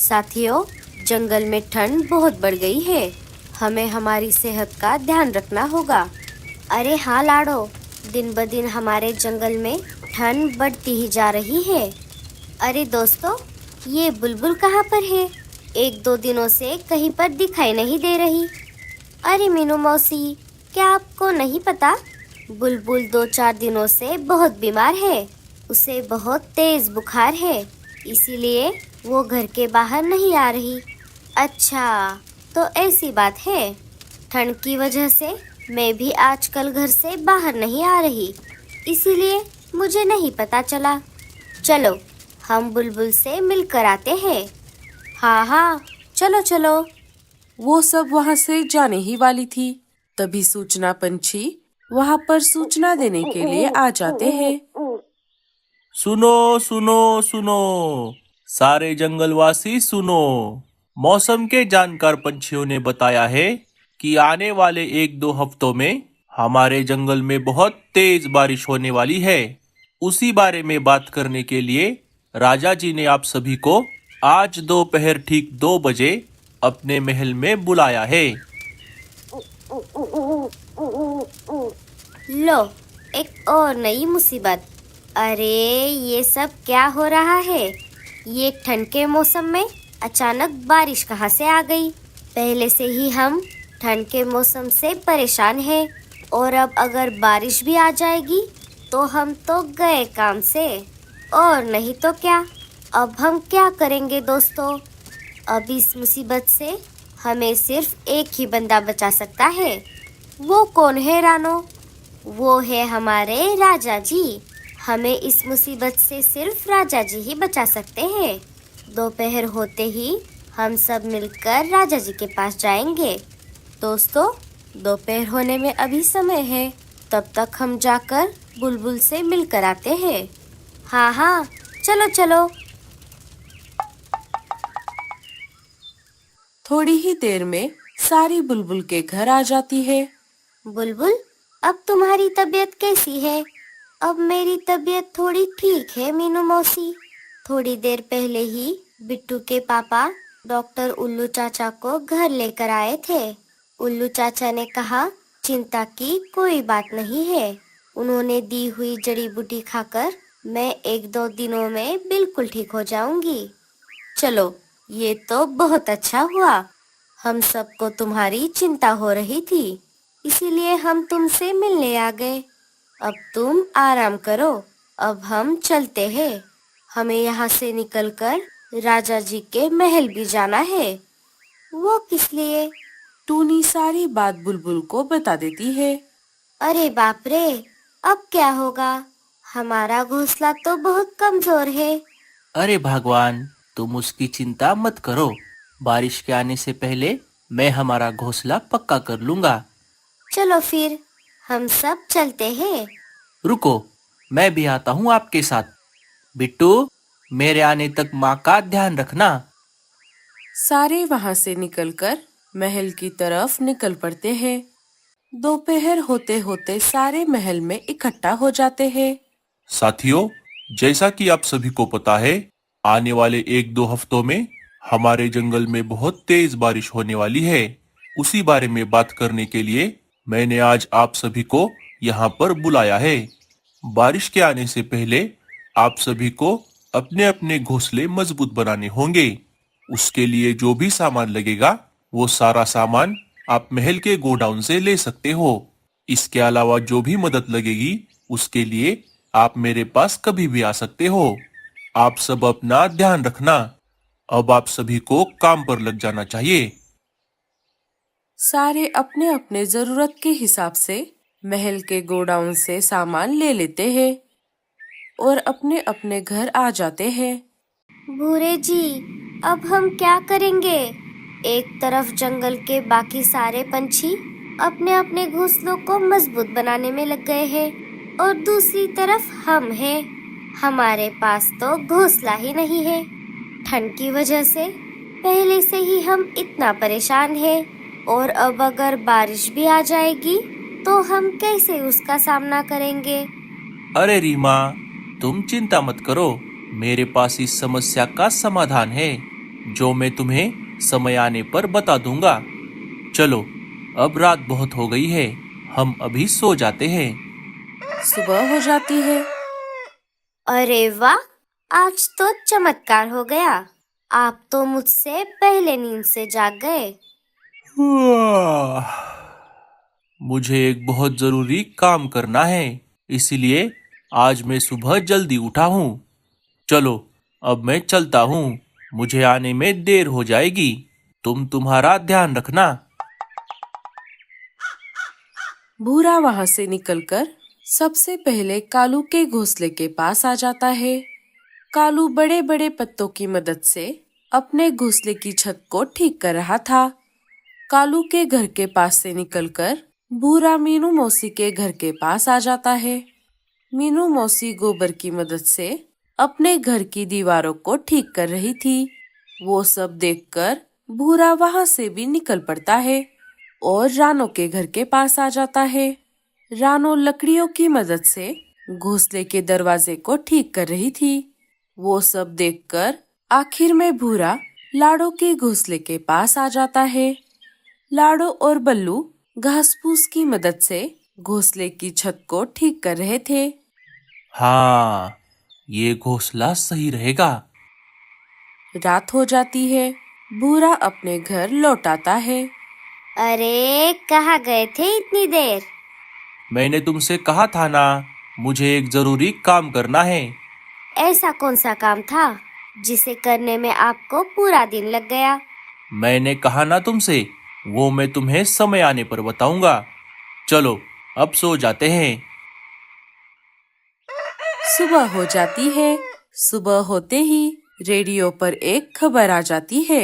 साथियों, जंगल में ठंड बहुत बढ़ गई है। हमें हमारी सेहत का ध्यान रखना होगा। अरे हाँ लाडो, दिन ब दिन हमारे जंगल में ठंड बढ़ती ही जा रही है। अरे दोस्तों, ये बुलबुल कहाँ पर है? एक दो दिनों से कहीं पर दिखाई नहीं दे रही। अरे मीनू मौसी, क्या आपको नहीं पता? बुलबुल 2-4 दिनों से बहुत बीमार है। उसे बहुत तेज बुखार है, इसीलिए वो घर के बाहर नहीं आ रही। अच्छा, तो ऐसी बात है। ठंड की वजह से मैं भी आजकल घर से बाहर नहीं आ रही, इसीलिए मुझे नहीं पता चला। चलो, हम बुलबुल से मिलकर आते हैं। हाँ हाँ, चलो चलो। वो सब वहां से जाने ही वाली थी, तभी सूचना पंछी वहां पर सूचना देने के लिए आ जाते हैं। सुनो सुनो सुनो, सारे जंगलवासी सुनो। मौसम के जानकार पंछियों ने बताया है कि आने वाले 1-2 हफ्तों में हमारे जंगल में बहुत तेज बारिश होने वाली है। उसी बारे में बात करने के लिए राजा जी ने आप सभी को आज दोपहर ठीक 2 बजे अपने महल में बुलाया है। लो, एक और नई मुसीबत। अरे ये सब क्या हो रहा है? ये ठंड के मौसम में अचानक बारिश कहाँ से आ गई? पहले से ही हम ठंड के मौसम से परेशान हैं, और अब अगर बारिश भी आ जाएगी तो हम तो गए काम से। और नहीं तो क्या, अब हम क्या करेंगे दोस्तों? अब इस मुसीबत से हमें सिर्फ एक ही बंदा बचा सकता है। वो कौन है रानो? वो है हमारे राजा जी। हमें इस मुसीबत से सिर्फ राजा जी ही बचा सकते हैं। दोपहर होते ही हम सब मिलकर राजा जी के पास जाएंगे। दोस्तों, दोपहर होने में अभी समय है, तब तक हम जाकर बुलबुल से मिलकर आते हैं। हाँ हाँ, चलो चलो। थोड़ी ही देर में सारी बुलबुल के घर आ जाती है। बुलबुल, अब तुम्हारी तबीयत कैसी है? अब मेरी तबीयत थोड़ी ठीक है मीनू मौसी। थोड़ी देर पहले ही बिट्टू के पापा डॉक्टर उल्लू चाचा को घर लेकर आए थे। उल्लू चाचा ने कहा चिंता की कोई बात नहीं है। उन्होंने दी हुई जड़ी बूटी खाकर मैं 1-2 दिनों में बिल्कुल ठीक हो जाऊंगी। चलो, ये तो बहुत अच्छा हुआ। हम सबको तुम्हारी चिंता हो रही थी, इसीलिए हम तुमसे मिलने आ गए। अब तुम आराम करो, अब हम चलते हैं। हमें यहाँ से निकलकर राजा जी के महल भी जाना है। वो किस लिए? टूनी सारी बात बुलबुल को बता देती है। अरे बाप रे, अब क्या होगा? हमारा घोंसला तो बहुत कमजोर है। अरे भगवान, तुम उसकी चिंता मत करो। बारिश के आने से पहले मैं हमारा घोंसला पक्का कर लूंगा। चलो फिर, हम सब चलते हैं। रुको, मैं भी आता हूँ आपके साथ। बिट्टू, मेरे आने तक माँ का ध्यान रखना। सारे वहां से निकलकर महल की तरफ निकल पड़ते हैं। दोपहर होते होते सारे महल में इकट्ठा हो जाते हैं। साथियों, जैसा कि आप सभी को पता है, आने वाले 1-2 हफ्तों में हमारे जंगल में बहुत तेज बारिश होने वाली है। उसी बारे में बात करने के लिए मैंने आज आप सभी को यहाँ पर बुलाया है। बारिश के आने से पहले आप सभी को अपने अपने घोंसले मजबूत बनाने होंगे। उसके लिए जो भी सामान लगेगा, वो सारा सामान आप महल के गोडाउन से ले सकते हो। इसके अलावा जो भी मदद लगेगी, उसके लिए आप मेरे पास कभी भी आ सकते हो। आप सब अपना ध्यान रखना। अब आप सभी को काम पर लग जाना चाहिए। सारे अपने अपने जरूरत के हिसाब से महल के गोडाउन से सामान ले लेते हैं और अपने अपने घर आ जाते हैं। भूरे जी, अब हम क्या करेंगे? एक तरफ जंगल के बाकी सारे पंछी अपने अपने घोंसलों को मजबूत बनाने में लग गए हैं, और दूसरी तरफ हम हैं। हमारे पास तो घोंसला ही नहीं है। ठंड की वजह से पहले से ही हम इतना परेशान हैं, और अब अगर बारिश भी आ जाएगी तो हम कैसे उसका सामना करेंगे? अरे रीमा, तुम चिंता मत करो। मेरे पास इस समस्या का समाधान है। जो मैं तुम्हें समय आने पर बता दूंगा। चलो, अब रात बहुत हो गई है, हम अभी सो जाते हैं। सुबह हो जाती है। अरे वाह, आज तो चमत्कार हो गया। आप तो मुझसे पहले नींद से जाग गए। मुझे एक बहुत जरूरी काम करना है, इसीलिए आज मैं सुबह जल्दी उठा हूँ। चलो, अब मैं चलता हूँ, मुझे आने में देर हो जाएगी। तुम तुम्हारा ध्यान रखना। भूरा वहाँ से निकलकर सबसे पहले कालू के घोंसले के पास आ जाता है। कालू बड़े बड़े पत्तों की मदद से अपने घोंसले की छत को ठीक कर रहा था। कालू के घर के पास से निकलकर भूरा मीनू मौसी के घर के पास आ जाता है। मीनू मौसी गोबर की मदद से अपने घर की दीवारों को ठीक कर रही थी। वो सब देखकर भूरा वहाँ से भी निकल पड़ता है और रानो के घर के पास आ जाता है। रानो लकड़ियों की मदद से घोंसले के दरवाजे को ठीक कर रही थी। वो सब देखकर आखिर में भूरा लाडो के घोंसले के पास आ जाता है। लाडो और बल्लू घास फूस की मदद से घोंसले की छत को ठीक कर रहे थे। हाँ, ये घोंसला सही रहेगा। रात हो जाती है। भूरा अपने घर लौट आता है। अरे, कहाँ गए थे इतनी देर? मैंने तुमसे कहा था ना, मुझे एक जरूरी काम करना है। ऐसा कौन सा काम था जिसे करने में आपको पूरा दिन लग गया? मैंने कहा ना तुमसे, वो मैं तुम्हें समय आने पर बताऊंगा। चलो, अब सो जाते हैं। सुबह हो जाती है। सुबह होते ही रेडियो पर एक खबर आ जाती है।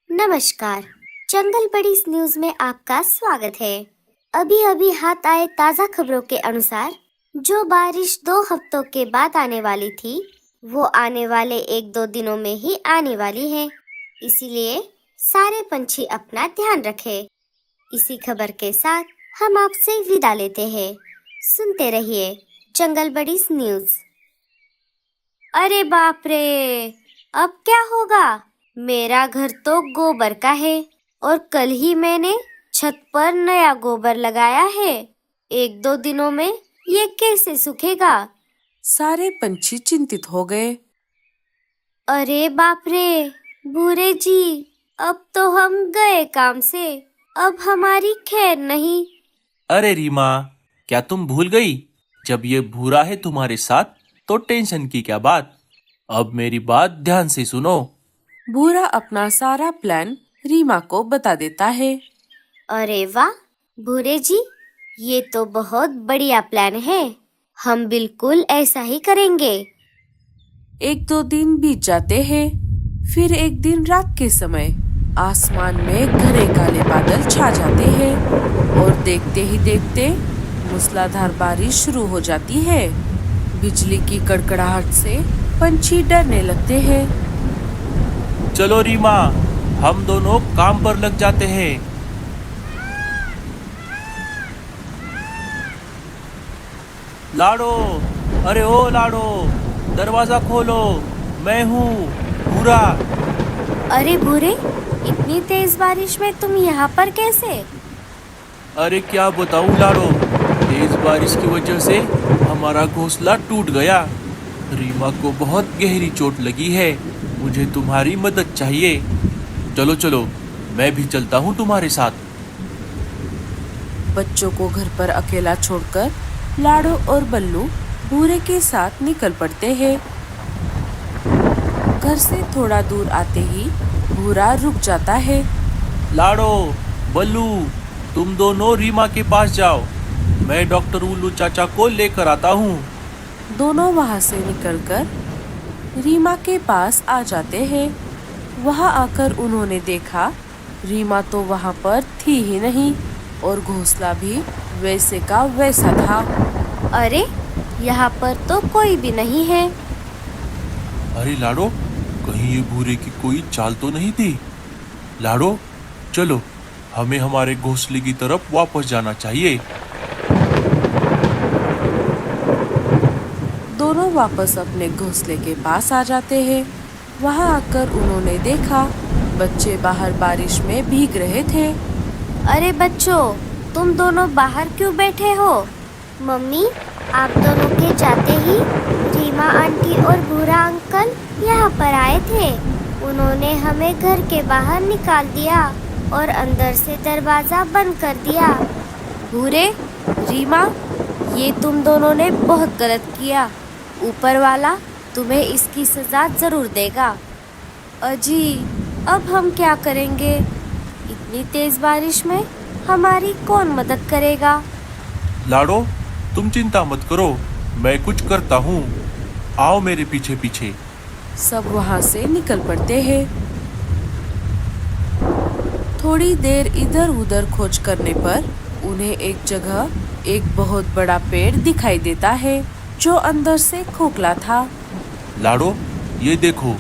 नमस्कार, जंगल बड़ी न्यूज में आपका स्वागत है। अभी अभी हाथ आए ताज़ा खबरों के अनुसार जो बारिश 2 हफ्तों के बाद आने वाली थी, वो आने वाले 1-2 दिनों में ही आने वाली है। इसीलिए सारे पंछी अपना ध्यान रखें। इसी खबर के साथ हम आपसे विदा लेते हैं। सुनते रहिए जंगल बड़ी न्यूज। अरे बाप रे, अब क्या होगा? मेरा घर तो गोबर का है और कल ही मैंने छत पर नया गोबर लगाया है। 1-2 दिनों में ये कैसे सूखेगा? सारे पंछी चिंतित हो गए। अरे बाप रे, भूरे जी, अब तो हम गए काम से। अब हमारी खैर नहीं। अरे रीमा, क्या तुम भूल गई? जब ये भूरा है तुम्हारे साथ तो टेंशन की क्या बात। अब मेरी बात ध्यान से सुनो। भूरा अपना सारा प्लान रीमा को बता देता है। अरे वाह भूरे जी, ये तो बहुत बढ़िया प्लान है। हम बिल्कुल ऐसा ही करेंगे। 1-2 दिन बीत जाते हैं। फिर एक दिन रात के समय आसमान में घने काले बादल छा जाते हैं और देखते ही देखते मूसलाधार बारिश शुरू हो जाती है। बिजली की कड़कड़ाहट से पंछी डरने लगते हैं। चलो रीमा, हम दोनों काम पर लग जाते हैं। लाडो, अरे ओ लाडो, दरवाजा खोलो, मैं हूँ भूरा। अरे भूरे, इतनी तेज बारिश में तुम यहाँ पर कैसे? अरे क्या बताऊँ लाडो, तेज बारिश की वजह से हमारा घोंसला टूट गया। रीमा को बहुत गहरी चोट लगी है। मुझे तुम्हारी मदद चाहिए। चलो चलो, मैं भी चलता हूँ तुम्हारे साथ। बच्चों को घर पर अकेला छोड़कर लाडो और बल्लू भूरे के साथ निकल पड़ते हैं। घर से थोड़ा दूर आते ही भूरा रुक जाता है। लाडो, बल्लू, तुम दोनों रीमा के पास जाओ। मैं डॉक्टर उल्लू चाचा को लेकर आता हूँ। दोनों वहाँ से निकलकर रीमा के पास आ जाते हैं। वहाँ आकर उन्होंने देखा रीमा तो वहाँ पर थी ही नहीं और घोंसला भी वैसे का वैसा था। अरे, यहाँ पर तो कोई भी नहीं है। अरे लाडो, कहीं ये भूरे की कोई चाल तो नहीं थी? लाडो, चलो, हमें हमारे घोंसले की तरफ वापस जाना चाहिए। दोनों वापस अपने घोंसले के पास आ जाते हैं। वहाँ आकर उन्होंने देखा बच्चे बाहर बारिश में भीग रहे थे। अरे बच्चों, तुम दोनों बाहर क्यों बैठे हो? मम्मी, आप दोनों के जाते ही रीमा आंटी और भूरा अंकल यहाँ पर आए थे। उन्होंने हमें घर के बाहर निकाल दिया और अंदर से दरवाजा बंद कर दिया। भूरे, रीमा, ये तुम दोनों ने बहुत गलत किया। ऊपर वाला तुम्हें इसकी सजा जरूर देगा। अजी, अब हम क्या करेंगे? इतनी तेज बारिश में हमारी कौन मदद करेगा? लाडो, तुम चिंता मत करो, मैं कुछ करता हूँ। आओ मेरे पीछे पीछे। सब वहाँ से निकल पड़ते हैं। थोड़ी देर इधर उधर खोज करने पर उन्हें एक जगह एक बहुत बड़ा पेड़ दिखाई देता है जो अंदर से खोखला था। लाडो, ये देखो,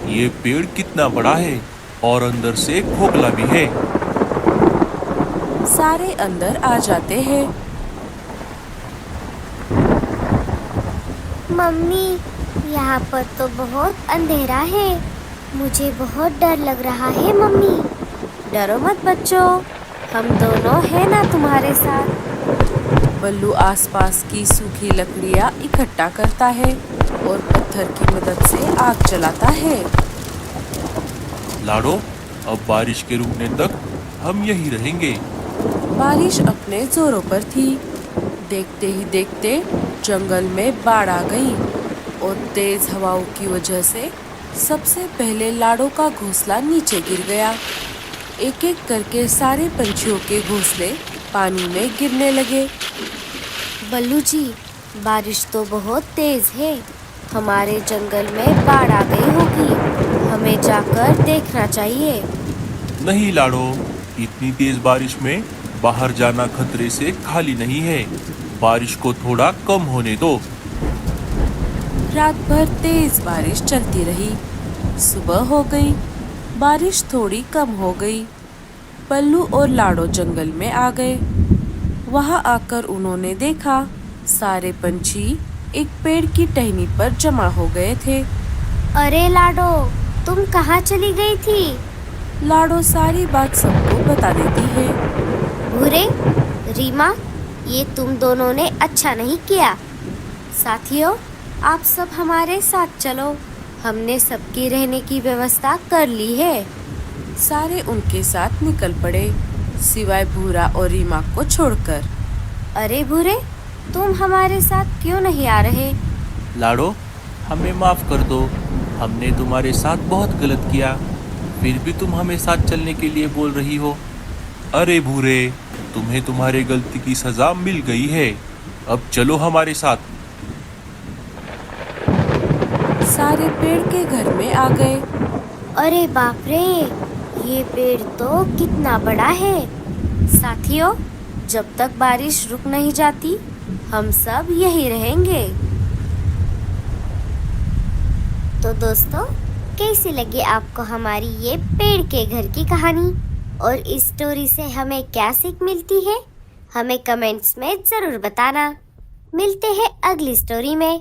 ये पेड़ कितना बड़ा है और अंदर से खोखला भी है। सारे अंदर आ जाते हैं। मम्मी, यहाँ पर तो बहुत अंधेरा है। मुझे बहुत डर लग रहा है मम्मी। डरो मत बच्चों, हम दोनों हैं ना तुम्हारे साथ। बल्लू आसपास की सूखी लकड़ियाँ इकट्ठा करता है और पत्थर की मदद से आग जलाता है। लाडो, अब बारिश के रुकने तक हम यही रहेंगे। बारिश अपने जोरों पर थी। देखते ही देखते जंगल में बाढ़ आ गई और तेज हवाओं की वजह से सबसे पहले लाडो का घोंसला नीचे गिर गया। एक एक करके सारे पंछियों के घोंसले पानी में गिरने लगे। बल्लू जी, बारिश तो बहुत तेज है। हमारे जंगल में बाढ़ आ गई होगी। हमें जाकर देखना चाहिए। नहीं लाडो, इतनी तेज बारिश में बाहर जाना खतरे से खाली नहीं है। बारिश को थोड़ा कम होने दो। रात भर तेज बारिश चलती रही। सुबह हो गई, बारिश थोड़ी कम हो गई। पल्लू और लाडो जंगल में आ गए। वहाँ आकर उन्होंने देखा सारे पंछी एक पेड़ की टहनी पर जमा हो गए थे। अरे लाडो, तुम कहाँ चली गई थी? लाडो सारी बात सबको बता देती है। भूरे, रीमा, ये तुम दोनों ने अच्छा नहीं किया। साथियों, आप सब हमारे साथ चलो। हमने सबकी रहने की व्यवस्था कर ली है। सारे उनके साथ निकल पड़े, सिवाय भूरा और रीमा को छोड़कर। अरे भूरे, तुम हमारे साथ क्यों नहीं आ रहे? लाडो, हमें माफ कर दो। हमने तुम्हारे साथ बहुत गलत किया, फिर भी तुम हमें साथ चलने के लिए बोल रही हो। अरे भूरे, तुम्हें तुम्हारे गलती की सजा मिल गई है। अब चलो हमारे साथ। सारे पेड़ के घर में आ गए। अरे बाप रे, ये पेड़ तो कितना बड़ा है। साथियों, जब तक बारिश रुक नहीं जाती, हम सब यही रहेंगे। तो दोस्तों, कैसी लगी आपको हमारी ये पेड़ के घर की कहानी? और इस स्टोरी से हमें क्या सीख मिलती है? हमें कमेंट्स में जरूर बताना। मिलते हैं अगली स्टोरी में।